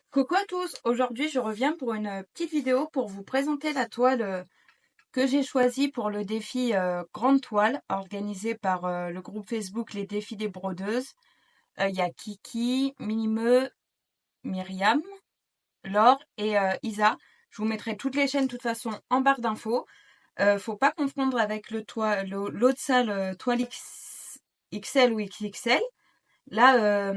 Coucou à tous, aujourd'hui je reviens pour une petite vidéo pour vous présenter la toile que j'ai choisie pour le défi Grande Toile organisé par le groupe Facebook Les Défis des Brodeuses. Il y a Kiki, Minimeux, Myriam, Laure et Isa. Je vous mettrai toutes les chaînes de toute façon en barre d'infos. Faut pas confondre avec l'autre salle toile XL ou XXL. Là,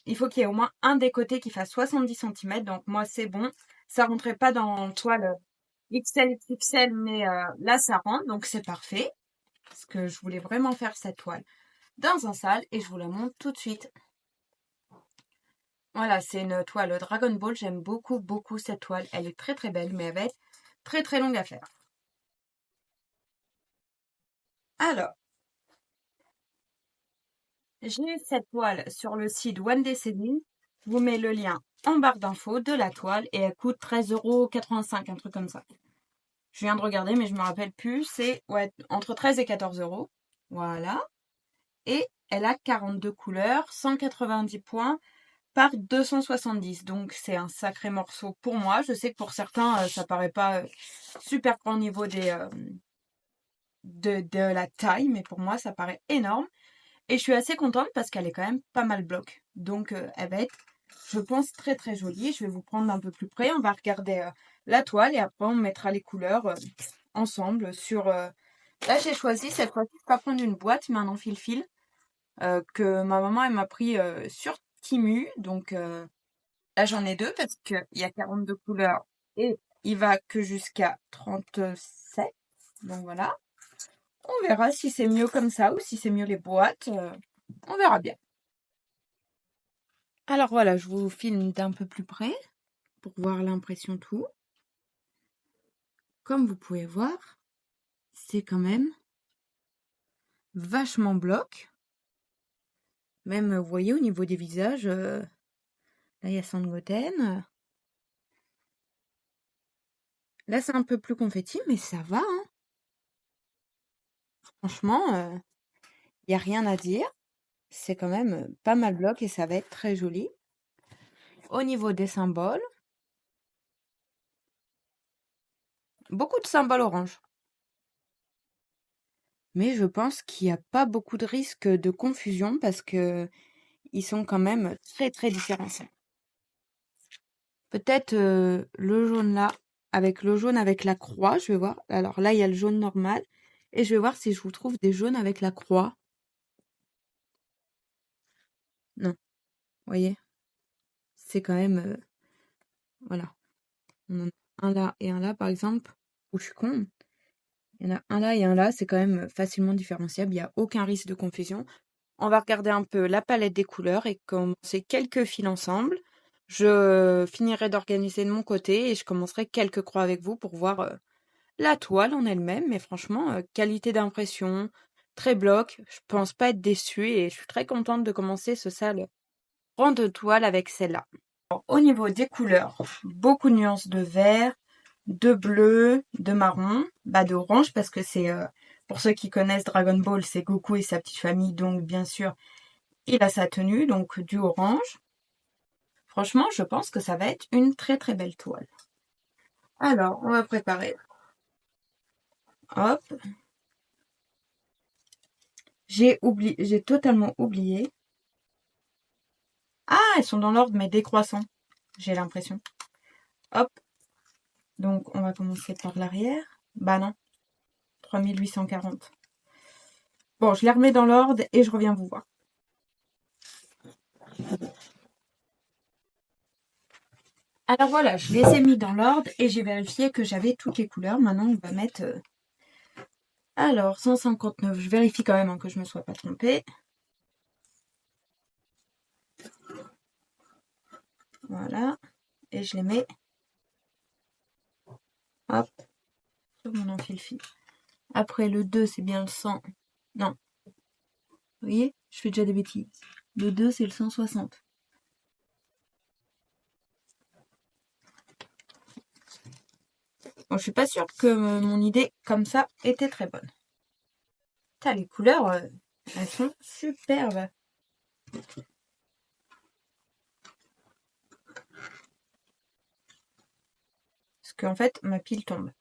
il faut qu'il y ait au moins un des côtés qui fasse 70 centimètres. Donc moi, c'est bon. Ça rentrait pas dans toile XL, XXL, mais là, ça rentre. Donc c'est parfait. Parce que je voulais vraiment faire cette toile dans un salle et je vous la montre tout de suite. Voilà, c'est une toile Dragon Ball. J'aime beaucoup, beaucoup cette toile. Elle est très, très belle, mais elle va être très, très longue à faire. Alors, j'ai cette toile sur le site One Day Céline. Je vous mets le lien en barre d'infos de la toile et elle coûte 13,85 €, un truc comme ça. Je viens de regarder, mais je me rappelle plus. C'est ouais, entre 13 et 14 euros. Voilà. Et elle a 42 couleurs, 190 points par 270. Donc c'est un sacré morceau pour moi. Je sais que pour certains, ça paraît pas super grand au niveau de la taille, mais pour moi, ça paraît énorme. Et je suis assez contente parce qu'elle est quand même pas mal bloc. Donc elle va être, je pense, très très jolie. Je vais vous prendre un peu plus près. On va regarder la toile et après on mettra les couleurs ensemble sur... Là j'ai choisi cette fois-ci de pas prendre une boîte mais un enfile-fil que ma maman elle m'a pris sur Timu. Donc là j'en ai deux parce qu'il y a 42 couleurs et il va que jusqu'à 37. Donc voilà. On verra si c'est mieux comme ça ou si c'est mieux les boîtes. On verra bien. Alors voilà, je vous filme d'un peu plus près pour voir l'impression tout. Comme vous pouvez voir, c'est quand même vachement bloc. Même, vous voyez, au niveau des visages, là, il y a Sangoten. Là, c'est un peu plus confetti, mais ça va, hein. Franchement, il n'y a rien à dire. C'est quand même pas mal bloc et ça va être très joli. Au niveau des symboles, beaucoup de symboles orange. Mais je pense qu'il n'y a pas beaucoup de risque de confusion parce que ils sont quand même très très différenciés. Peut-être le jaune là, avec le jaune avec la croix, je vais voir. Alors là, il y a le jaune normal. Et je vais voir si je vous trouve des jaunes avec la croix. Non, vous voyez, c'est quand même... voilà. On en a un là et un là, par exemple. Où je suis con. Il y en a un là et un là, c'est quand même facilement différenciable. Il n'y a aucun risque de confusion. On va regarder un peu la palette des couleurs et commencer quelques fils ensemble. Je finirai d'organiser de mon côté et je commencerai quelques croix avec vous pour voir la toile en elle-même. Mais franchement, qualité d'impression, très bloc. Je pense pas être déçue et je suis très contente de commencer ce sale rang de toile avec celle-là. Au niveau des couleurs, beaucoup de nuances de vert, de bleu, de marron, bah d'orange parce que c'est pour ceux qui connaissent Dragon Ball, c'est Goku et sa petite famille, donc bien sûr il a sa tenue, donc du orange. Franchement, je pense que ça va être une très très belle toile. Alors, on va préparer. Hop. J'ai totalement oublié. Ah, elles sont dans l'ordre mais décroissant, j'ai l'impression. Hop. Donc, on va commencer par l'arrière. Bah non, 3840. Bon, je les remets dans l'ordre et je reviens vous voir. Alors voilà, je les ai mis dans l'ordre et j'ai vérifié que j'avais toutes les couleurs. Maintenant, on va mettre... Alors, 159, je vérifie quand même hein, que je ne me sois pas trompée. Voilà. Et je les mets... Hop. Sur mon enfile-fil. Après, le 2, c'est bien le 100. Non. Vous voyez, je fais déjà des bêtises. Le 2, c'est le 160. Bon, je suis pas sûre que mon idée comme ça était très bonne. Putain, les couleurs, elles sont superbes. qu'en fait ma pile tombe.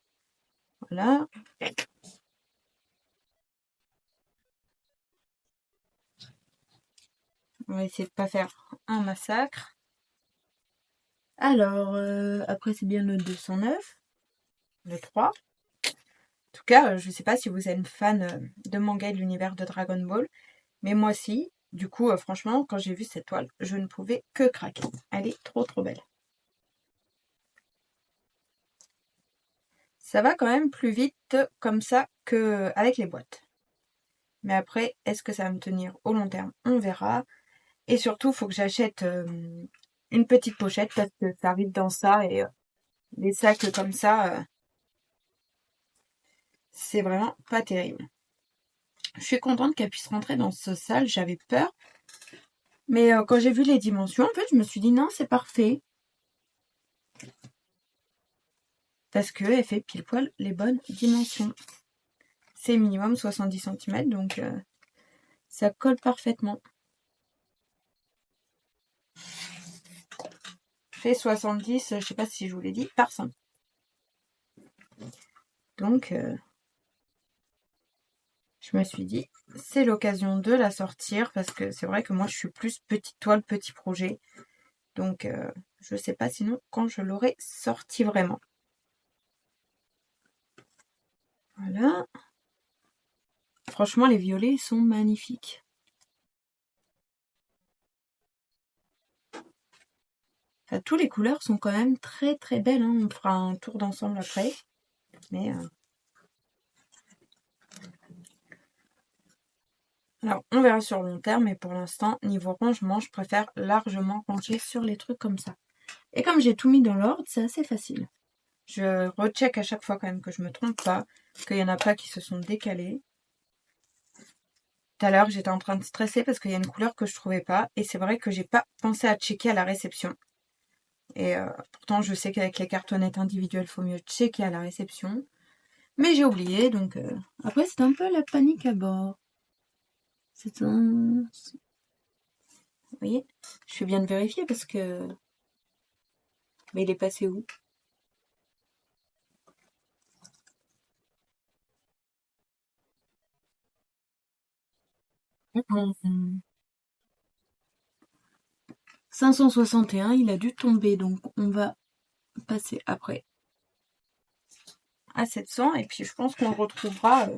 Voilà. On va essayer de pas faire un massacre. Alors, après c'est bien le 209, le 3. En tout cas, je sais pas si vous êtes fan de manga et de l'univers de Dragon Ball, mais moi si. Du coup, franchement, quand j'ai vu cette toile, je ne pouvais que craquer. Elle est trop trop belle. Ça va quand même plus vite comme ça qu'avec les boîtes. Mais après, est-ce que ça va me tenir au long terme? On verra. Et surtout, il faut que j'achète une petite pochette parce que ça arrive dans ça et les sacs comme ça, c'est vraiment pas terrible. Je suis contente qu'elle puisse rentrer dans ce salle, j'avais peur. Mais quand j'ai vu les dimensions, en fait, je me suis dit non, c'est parfait. Parce qu'elle fait pile poil les bonnes dimensions. C'est minimum 70 cm, donc ça colle parfaitement. Fait 70, je sais pas si je vous l'ai dit, par 100. Donc, je me suis dit, c'est l'occasion de la sortir parce que c'est vrai que moi, je suis plus petite toile, petit projet. Donc, je sais pas sinon quand je l'aurai sorti vraiment. Voilà. Franchement, les violets sont magnifiques. Enfin, tous les couleurs sont quand même très très belles. Hein. On fera un tour d'ensemble après. Mais alors, on verra sur le long terme. Mais pour l'instant, niveau rangement, je préfère largement ranger sur les trucs comme ça. Et comme j'ai tout mis dans l'ordre, c'est assez facile. Je recheck à chaque fois quand même que je me trompe pas, qu'il n'y en a pas qui se sont décalés. Tout à l'heure, j'étais en train de stresser parce qu'il y a une couleur que je trouvais pas. Et c'est vrai que j'ai pas pensé à checker à la réception. Et pourtant, je sais qu'avec les cartonnettes individuelles, il faut mieux checker à la réception. Mais j'ai oublié, donc... Après, c'est un peu la panique à bord. C'est un... Vous voyez? Je fais bien de vérifier parce que... Mais il est passé où? Hum, 561, il a dû tomber, donc on va passer après à 700 et puis je pense qu'on le retrouvera.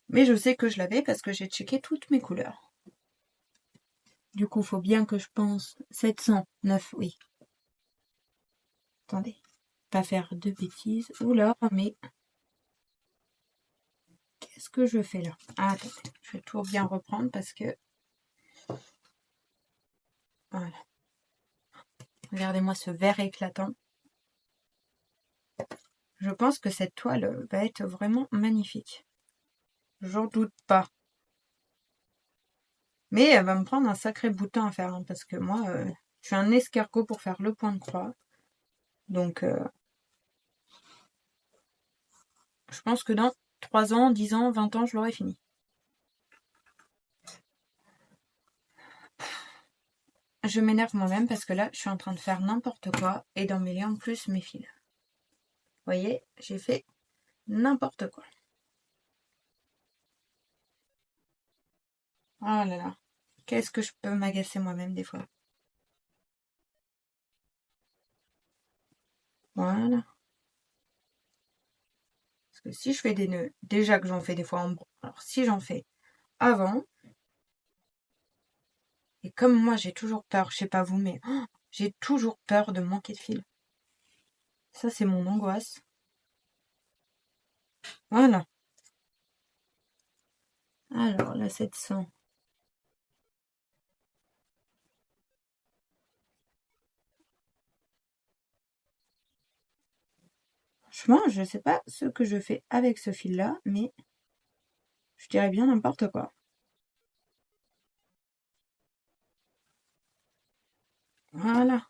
Mais je sais que je l'avais parce que j'ai checké toutes mes couleurs. Du coup, faut bien que je pense 709, oui. Attendez, pas faire de bêtises. Oula, mais qu'est-ce que je fais là? Ah, attendez, je vais tout bien reprendre parce que... Voilà. Regardez-moi ce vert éclatant. Je pense que cette toile va être vraiment magnifique. J'en doute pas. Mais elle va me prendre un sacré bout de temps à faire, hein, parce que moi, je suis un escargot pour faire le point de croix. Donc, je pense que dans 3 ans, 10 ans, 20 ans, je l'aurai fini. Je m'énerve moi-même parce que là, je suis en train de faire n'importe quoi et d'emmêler en plus mes fils. Vous voyez, j'ai fait n'importe quoi. Oh là là. Qu'est-ce que je peux m'agacer moi-même des fois. Voilà. Parce que si je fais des nœuds, déjà que j'en fais des fois en bras, alors si j'en fais avant, et comme moi j'ai toujours peur, je sais pas vous, mais j'ai toujours peur de manquer de fil. Ça, c'est mon angoisse. Voilà. Alors, la 700. Franchement, je sais pas ce que je fais avec ce fil-là, mais je dirais bien n'importe quoi. Voilà.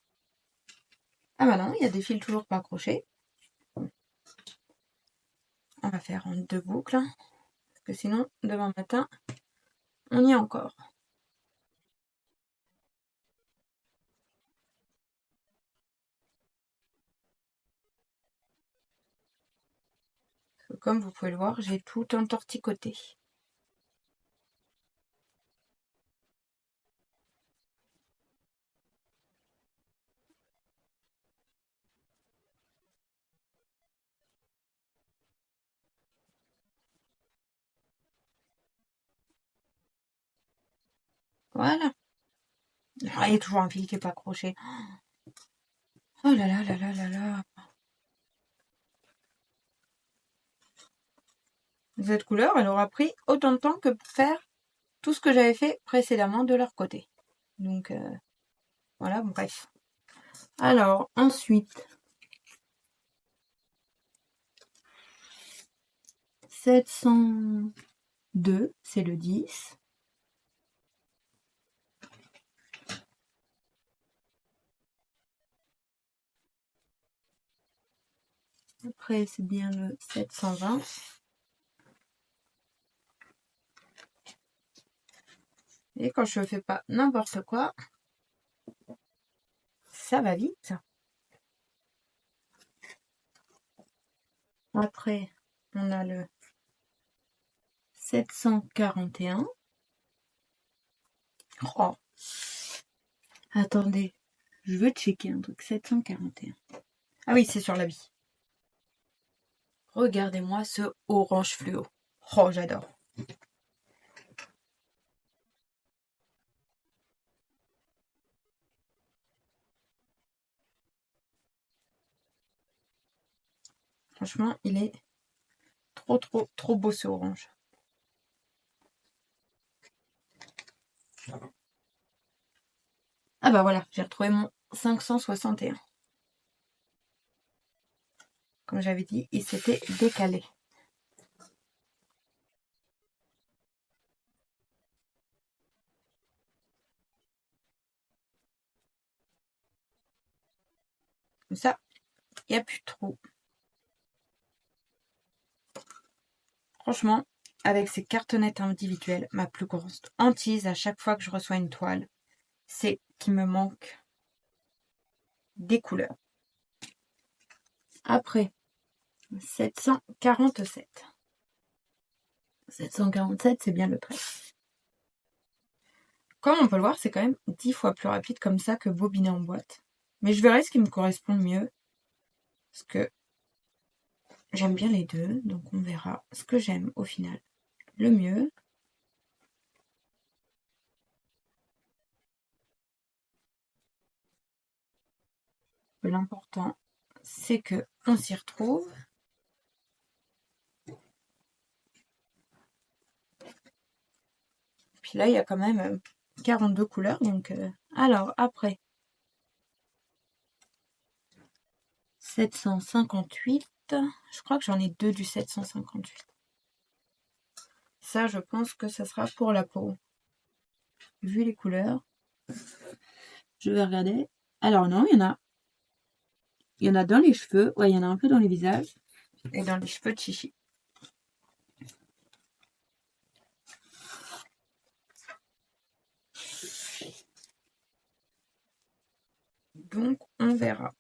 Ah bah non, il y a des fils toujours pas accrochés. On va faire en 2 boucles, hein, parce que sinon, demain matin, on y est encore. comme vous pouvez le voir, j'ai tout entorticoté. Voilà. Ah, il y a toujours un fil qui n'est pas accroché. Oh là là là là là là. Cette couleur, elle aura pris autant de temps que pour faire tout ce que j'avais fait précédemment de leur côté. Donc, voilà, bon, bref. Alors, ensuite, 702, c'est le 10. Après, c'est bien le 720. Et quand je fais pas n'importe quoi, ça va vite. Après, on a le 741. Oh, attendez, je veux checker un truc. 741. Ah oui, c'est sur l'habit. Regardez-moi ce orange fluo. Oh, j'adore. Franchement, il est trop, trop, trop beau ce orange. Ah bah voilà, j'ai retrouvé mon 561. Comme j'avais dit, il s'était décalé. Comme ça, il n'y a plus de trou. Franchement, avec ces cartonnettes individuelles, ma plus grosse hantise à chaque fois que je reçois une toile, c'est qu'il me manque des couleurs. Après, 747. 747, c'est bien le 13. Comme on peut le voir, c'est quand même 10 fois plus rapide comme ça que bobiner en boîte. Mais je verrai ce qui me correspond le mieux. Parce que j'aime bien les deux, donc on verra ce que j'aime au final le mieux. L'important, c'est que on s'y retrouve. Puis là, il y a quand même 42 couleurs. Donc, alors, après, 758. Je crois que j'en ai deux du 758. Ça, je pense que ça sera pour la peau. Vu les couleurs. Je vais regarder. Alors non, il y en a. Il y en a dans les cheveux. Ouais, il y en a un peu dans les visages. Et dans les cheveux de Chichi. Donc, on verra.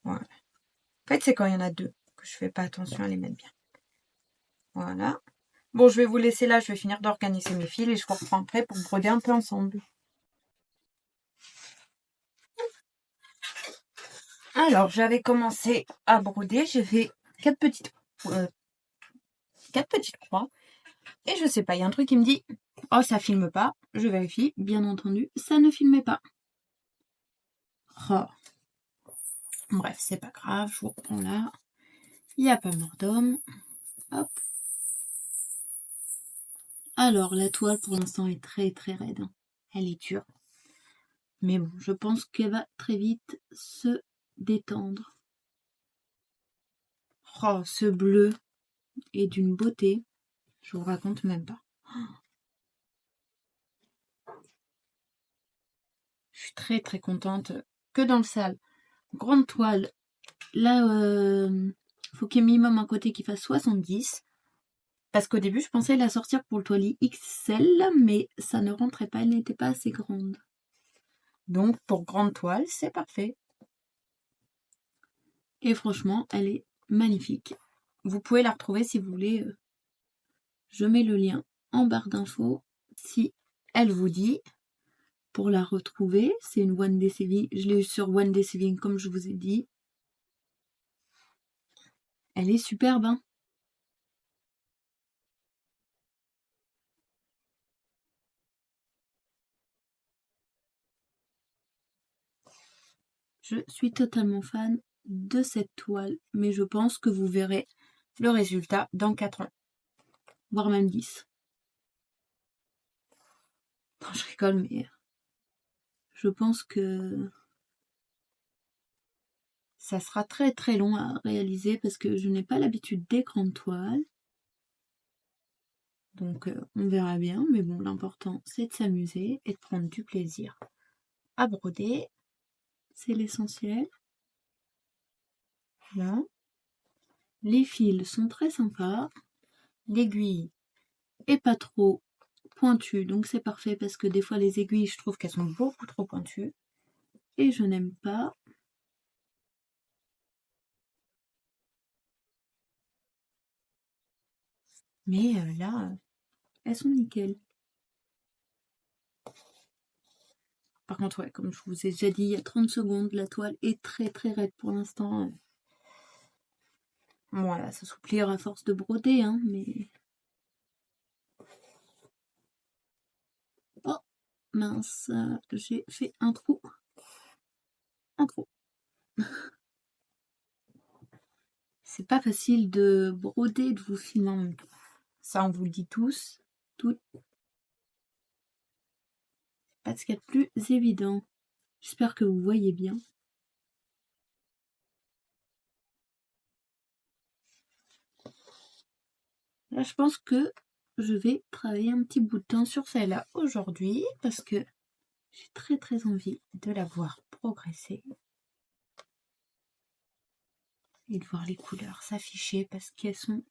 Voilà. En fait, c'est quand il y en a deux que je fais pas attention à les mettre bien. Voilà. Bon, je vais vous laisser là. Je vais finir d'organiser mes fils et je vous reprends après pour broder un peu ensemble. Alors, j'avais commencé à broder. J'ai fait 4 petites croix. Et je sais pas, il y a un truc qui me dit « Oh, ça filme pas ». Je vérifie. Bien entendu, ça ne filmait pas. Oh. Bref, c'est pas grave. Je vous reprends là. Il n'y a pas mort d'homme. Hop. Alors, la toile, pour l'instant, est très, très raide. Elle est dure. Mais bon, je pense qu'elle va très vite se détendre. Oh, ce bleu est d'une beauté. Je vous raconte même pas. Je suis très, très contente que dans le sale. Grande toile. Là, faut qu'il y ait minimum un côté qui fasse 70. Parce qu'au début, je pensais la sortir pour le toilet XL, mais ça ne rentrait pas, elle n'était pas assez grande. Donc pour grande toile, c'est parfait. Et franchement, elle est magnifique. Vous pouvez la retrouver si vous voulez. Je mets le lien en barre d'infos si elle vous dit. Pour la retrouver, c'est une One Day Saving. Je l'ai eu sur One Day Saving comme je vous ai dit. Elle est superbe, hein. Je suis totalement fan de cette toile, mais je pense que vous verrez le résultat dans 4 ans, voire même 10. Non, je rigole, mais je pense que ça sera très très long à réaliser parce que je n'ai pas l'habitude des grandes toiles. Donc on verra bien, mais bon, l'important c'est de s'amuser et de prendre du plaisir à broder. C'est l'essentiel. Là. Les fils sont très sympas. L'aiguille est pas trop pointue, donc c'est parfait parce que des fois les aiguilles, je trouve qu'elles sont beaucoup trop pointues. Et je n'aime pas. Mais là, elles sont nickel. Par contre, ouais, comme je vous ai déjà dit il y a 30 secondes, la toile est très très raide pour l'instant. Voilà, ça s'oubliera à force de broder, hein, mais... Oh, mince, j'ai fait un trou. Un trou. C'est pas facile de broder, de vous filmer en même temps. Ça, on vous le dit tous. Tout. Pas ce qu'il y a de plus évident. J'espère que vous voyez bien. Là, je pense que je vais travailler un petit bout de temps sur celle-là aujourd'hui parce que j'ai très très envie de la voir progresser et de voir les couleurs s'afficher parce qu'elles sont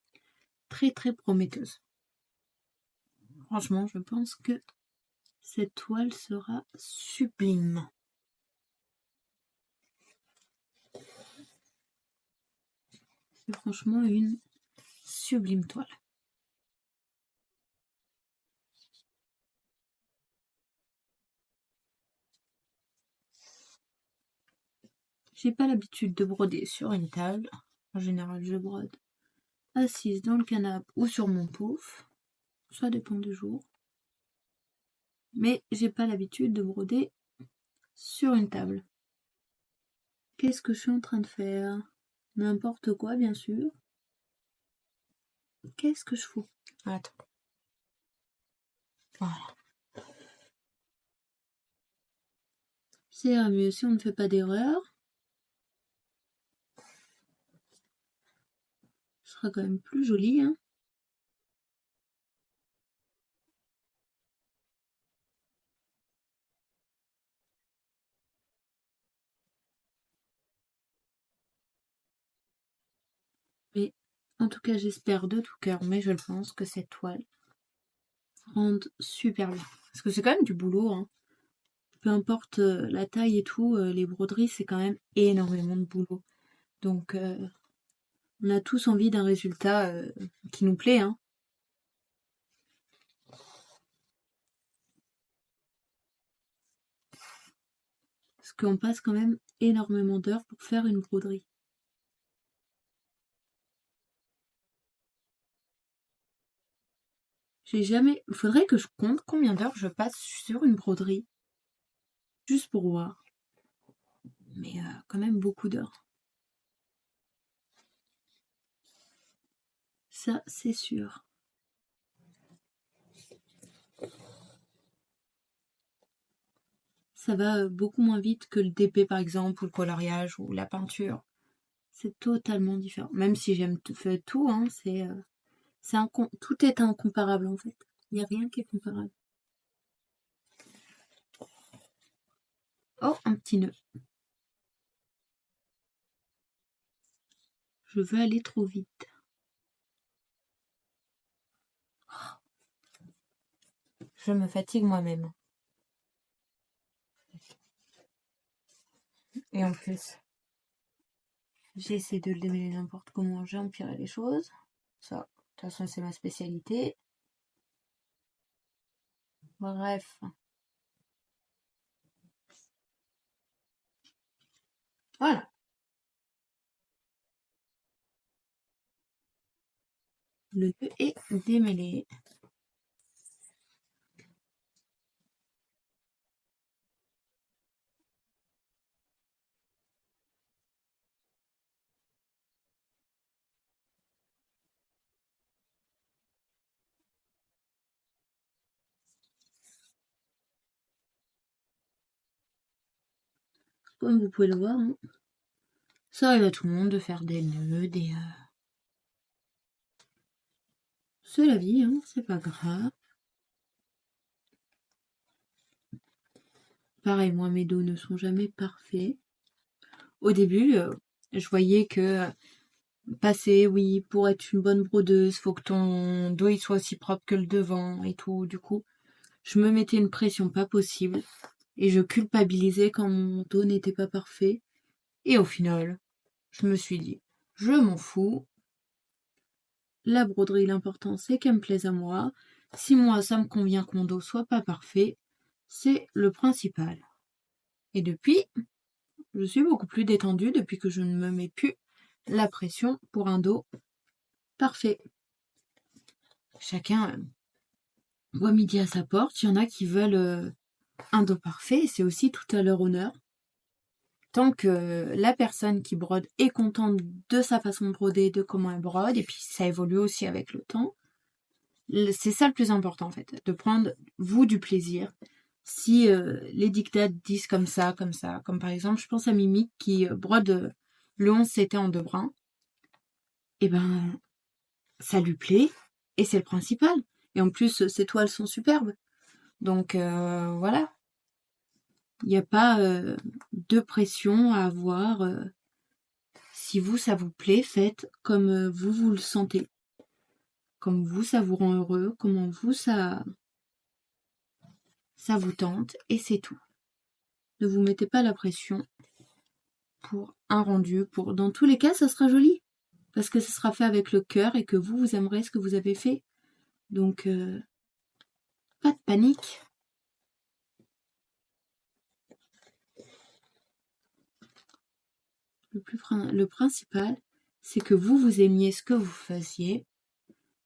très très prometteuses. Franchement, je pense que cette toile sera sublime. C'est franchement une sublime toile. J'ai pas l'habitude de broder sur une table. En général, je brode assise dans le canapé ou sur mon pouf. Ça dépend du jour. Mais j'ai pas l'habitude de broder sur une table. Qu'est-ce que je suis en train de faire? N'importe quoi, bien sûr. Qu'est-ce que je fous? Attends. Voilà. C'est mieux si on ne fait pas d'erreur. Ce sera quand même plus joli, hein. Mais en tout cas, j'espère de tout cœur, mais je le pense, que cette toile rende super bien. Parce que c'est quand même du boulot, hein. Peu importe la taille et tout, les broderies, c'est quand même énormément de boulot. Donc, on a tous envie d'un résultat qui nous plaît, hein. Parce qu'on passe quand même énormément d'heures pour faire une broderie. J'ai jamais... Faudrait que je compte combien d'heures je passe sur une broderie. Juste pour voir. Mais quand même beaucoup d'heures. Ça, c'est sûr. Ça va beaucoup moins vite que le DP par exemple, ou le coloriage, ou la peinture. C'est totalement différent. Même si j'aime tout, hein, tout est incomparable en fait. Il n'y a rien qui est comparable. Oh, un petit nœud. Je veux aller trop vite. Je me fatigue moi-même. Et en plus, j'ai essayé de le démêler n'importe comment, j'ai empiré les choses. Ça, de toute façon, c'est ma spécialité. Bref. Voilà. Le nœud est démêlé. Comme vous pouvez le voir, hein, ça arrive à tout le monde de faire des nœuds, c'est la vie, hein, c'est pas grave. Pareil, moi, mes dos ne sont jamais parfaits. Au début, je voyais que passer, oui, pour être une bonne brodeuse, faut que ton dos il soit aussi propre que le devant et tout. Du coup, je me mettais une pression pas possible et je culpabilisais quand mon dos n'était pas parfait. Et au final, je me suis dit, je m'en fous. La broderie, l'important, c'est qu'elle me plaise à moi. Si moi, ça me convient que mon dos soit pas parfait, c'est le principal. Et depuis, je suis beaucoup plus détendue depuis que je ne me mets plus la pression pour un dos parfait. Chacun voit midi à sa porte. Il y en a qui veulent un dos parfait et c'est aussi tout à leur honneur. Tant que la personne qui brode est contente de sa façon de broder, de comment elle brode, et puis ça évolue aussi avec le temps, c'est ça le plus important en fait, de prendre vous du plaisir. Si les dictats disent comme ça, comme par exemple, je pense à Mimi qui brode le 11 c'était en 2 brins, et ben ça lui plaît et c'est le principal. Et en plus, ses toiles sont superbes. Donc voilà, il n'y a pas de pression à avoir. Si vous, ça vous plaît, faites comme vous le sentez. Comme vous, ça vous rend heureux. Comment vous, ça vous tente. Et c'est tout. Ne vous mettez pas la pression pour un rendu. Dans tous les cas, ça sera joli. Parce que ce sera fait avec le cœur et que vous aimerez ce que vous avez fait. Donc, pas de panique. Le principal, c'est que vous aimiez ce que vous faisiez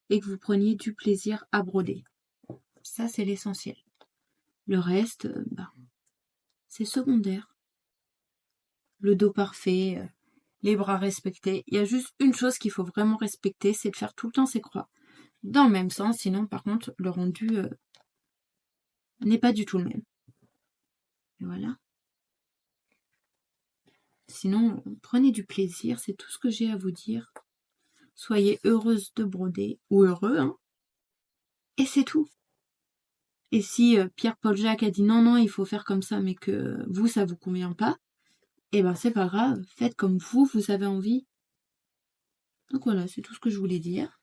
et que vous preniez du plaisir à broder. Ça, c'est l'essentiel. Le reste, c'est secondaire. Le dos parfait, les bras respectés. Il y a juste une chose qu'il faut vraiment respecter, c'est de faire tout le temps ses croix dans le même sens. Sinon, par contre, le rendu n'est pas du tout le même. Et voilà. Sinon, prenez du plaisir, c'est tout ce que j'ai à vous dire. Soyez heureuse de broder, ou heureux, hein. Et c'est tout. Et si Pierre-Paul Jacques a dit non, il faut faire comme ça, mais que vous, ça vous convient pas, eh ben c'est pas grave, faites comme vous avez envie. Donc voilà, c'est tout ce que je voulais dire.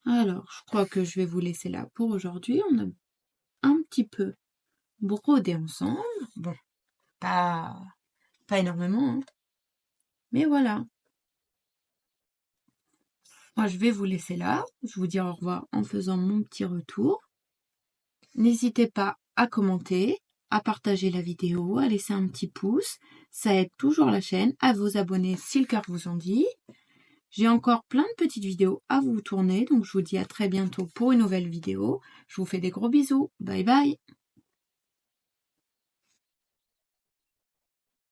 Alors, je crois que je vais vous laisser là pour aujourd'hui. On a un petit peu brodé ensemble. Bon, pas énormément, hein. Mais voilà. Moi, je vais vous laisser là. Je vous dis au revoir en faisant mon petit retour. N'hésitez pas à commenter, à partager la vidéo, à laisser un petit pouce. Ça aide toujours la chaîne, à vous abonner si le cœur vous en dit. J'ai encore plein de petites vidéos à vous tourner, donc je vous dis à très bientôt pour une nouvelle vidéo. Je vous fais des gros bisous. Bye bye!